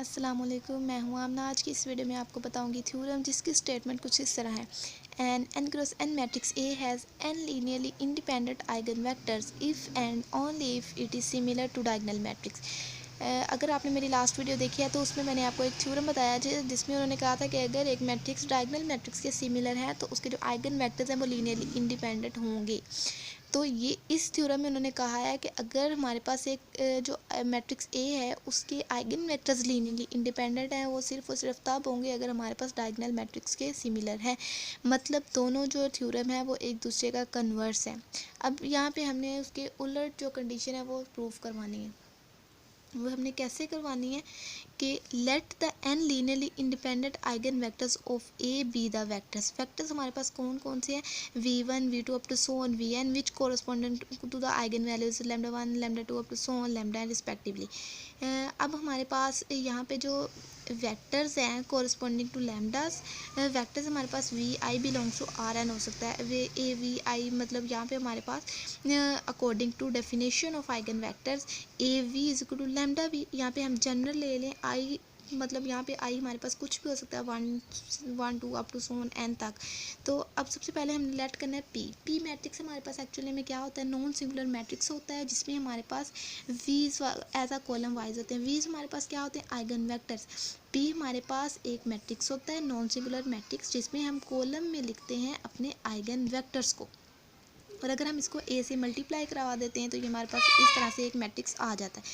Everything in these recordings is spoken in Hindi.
अस्सलामुअलैकुम, मैं हूँ आमना। आज की इस वीडियो में आपको बताऊंगी थ्योरम, जिसकी स्टेटमेंट कुछ इस तरह है। N cross n matrix A has n linearly independent eigen vectors if and only if it is similar to diagonal matrix. अगर आपने मेरी लास्ट वीडियो देखी है तो उसमें मैंने आपको एक थ्योरम बताया जिसमें उन्होंने कहा था कि अगर एक मैट्रिक्स डायगोनल मैट्रिक्स के सिमिलर है तो उसके जो आइगन वेक्टर्स हैं वो लीनियरली इंडिपेंडेंट होंगे। तो ये इस थ्योरम में उन्होंने कहा है कि अगर हमारे पास एक जो मैट्रिक्स ए है उसके आइगन वेक्टर्स लीनियरली इंडिपेंडेंट हैं, वो सिर्फ और सिर्फ तब होंगे अगर हमारे पास डायगोनल मैट्रिक्स के सिमिलर हैं। मतलब दोनों जो थ्योरम है वो एक दूसरे का कन्वर्स है। अब यहाँ पे हमने उसके उलट जो कंडीशन है वो प्रूव करवानी है। वो हमने कैसे करवानी है कि let the n linearly independent eigen vectors of A be the vectors. Vectors हमारे पास कौन कौन से हैं? v1 v2 up to so on vn which correspondent to the eigen values λ1 λ2 up to so on λn respectively. अब हमारे पास यहाँ पे जो वेक्टर्स हैं कोरस्पोंडिंग टू लैम्डास, वेक्टर्स हमारे पास v i belongs to R n हो सकता है। वे ए वी आई मतलब यहाँ पे हमारे पास according to definition of eigen vectors A v is equal to lambda v. यहाँ पे हम जनरल ले लें आई, मतलब यहाँ पे आई हमारे पास कुछ भी हो सकता है, 1 2 up to so on n तक। तो अब सबसे पहले हमने लेट करना है पी मैट्रिक्स। हमारे पास एक्चुअली में क्या होता है? नॉन सिंगुलर मैट्रिक्स होता है जिसमें हमारे पास वीज एज अ कॉलम वाइज होते हैं। वीज हमारे पास क्या होते हैं? Eigen vectors. पी हमारे पास एक मैट्रिक्स होता है नॉन सिंगुलर मैट्रिक्स जिसमें हम कॉलम में लिखते हैं अपने आइगन वेक्टर्स को। और अगर हम इसको ए से मल्टीप्लाई करवा देते हैं तो ये हमारे पास इस तरह से एक मैट्रिक्स आ जाता है।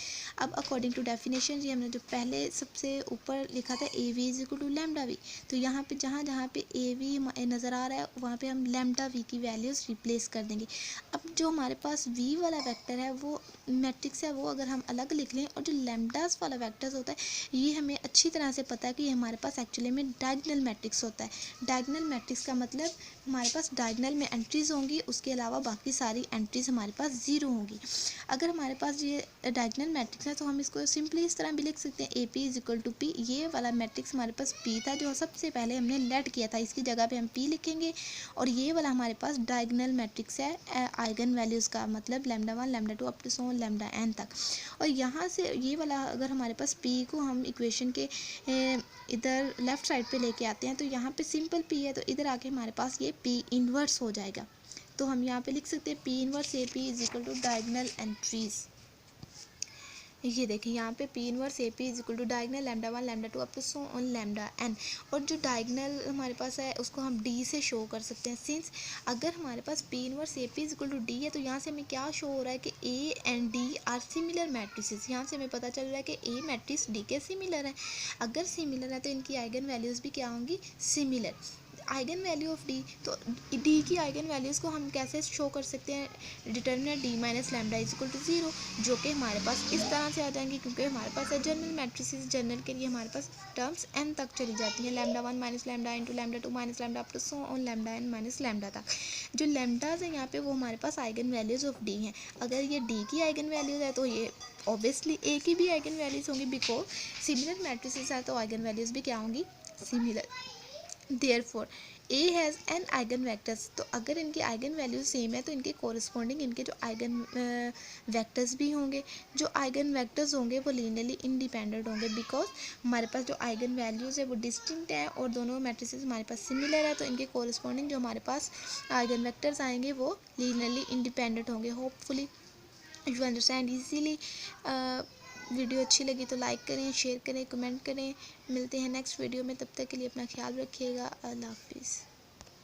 अब अकॉर्डिंग टू डेफिनेशन ये हमने जो पहले सबसे ऊपर लिखा था A v is equal to lambda v, तो यहाँ पे जहाँ पे ए वी नज़र आ रहा है वहाँ पे हम लैम्डा वी की वैल्यूज़ रिप्लेस कर देंगे। अब जो हमारे पास वी वाला वेक्टर है वो मैट्रिक्स है, वो अगर हम अलग लिख लें, और जो लैम्डास वाला वेक्टर्स होता है ये हमें अच्छी तरह से पता है कि ये हमारे पास एक्चुअली में डायगोनल मैट्रिक्स होता है। डायगोनल मैट्रिक्स का मतलब हमारे पास डायगोनल में एंट्रीज होंगी, उसके अलावा बाकी सारी एंट्रीज हमारे पास ज़ीरो होंगी। अगर हमारे पास ये डायगोनल मैट्रिक्स है तो हम इसको सिंपली इस तरह भी लिख सकते हैं A P is equal to P. ये वाला मैट्रिक्स हमारे पास पी था जो सबसे पहले हमने लेट किया था, इसकी जगह पे हम पी लिखेंगे। और ये वाला हमारे पास डायगोनल मैट्रिक्स है आइगन वैल्यूज़ का, मतलब λ1 λ2 अप टू सो λn तक। और यहाँ से ये वाला अगर हमारे पास पी को हम इक्वेशन के इधर लेफ़्ट साइड पे लेके आते हैं तो यहाँ पे सिंपल पी है, तो इधर आके हमारे पास ये पी इन्वर्स हो जाएगा। तो हम यहाँ पे लिख सकते हैं P inverse A P is equal to diagonal entries. ये देखिए यहाँ पे P inverse A P is equal to diagonal λ1 λ2 up to so on λn। और जो डायगोनल हमारे पास है उसको हम डी से शो कर सकते हैं। सिंस अगर हमारे पास P inverse A P is equal to D है तो यहाँ से हमें क्या शो हो रहा है कि A and D R similar matrices. यहाँ से हमें पता चल रहा है कि ए मैट्रिक्स डी के सिमिलर है। अगर सिमिलर है तो इनकी आइगन वैल्यूज़ भी क्या होंगी? Similar. Eigen value of D, तो डी की आइगन वैल्यूज़ को हम कैसे शो कर सकते हैं? Determinant D minus lambda is equal to 0, जो कि हमारे पास इस तरह से आ जाएंगे क्योंकि हमारे पास है जनरल मैट्रिसेस। जनरल के लिए हमारे पास टर्म्स एन तक चली जाती हैं, λ1 minus lambda into λ2 minus lambda up to so on λn minus lambda तक। जो लैम्डाज है यहाँ पे वो हमारे पास आइगन वैल्यूज़ ऑफ डी हैं। अगर ये डी की आइगन वैल्यूज़ है तो ये ऑब्वियसली ए की भी आइगन वैल्यूज़ होंगी, बिकॉज सिमिलर मैट्रिसेस है तो आइगन वैल्यूज़ भी क्या होंगी? Similar. Therefore A has an eigen vectors, तो अगर इनकी आइगन वैल्यूज सेम है तो इनके कोरिस्पोंडिंग इनके जो आइगन वेक्टर्स भी होंगे। जो आइगन वेक्टर्स होंगे वो लीनियरली इंडिपेंडेंट होंगे, बिकॉज हमारे पास जो आइगन वैल्यूज़ है वो डिस्टिंक्ट है और दोनों मैट्रिसेस हमारे पास सिमिलर है, तो इनके कोरिस्पोंडिंग जो हमारे पास आइगन वेक्टर्स आएंगे वो लीनियरली इंडिपेंडेंट होंगे। Hopefully you understand easily. Video अच्छी लगी तो लाइक करें, शेयर करें, कमेंट करें। मिलते हैं नेक्स्ट वीडियो में, तब तक के लिए अपना ख्याल रखिएगा। अल्लाह हाफिज़।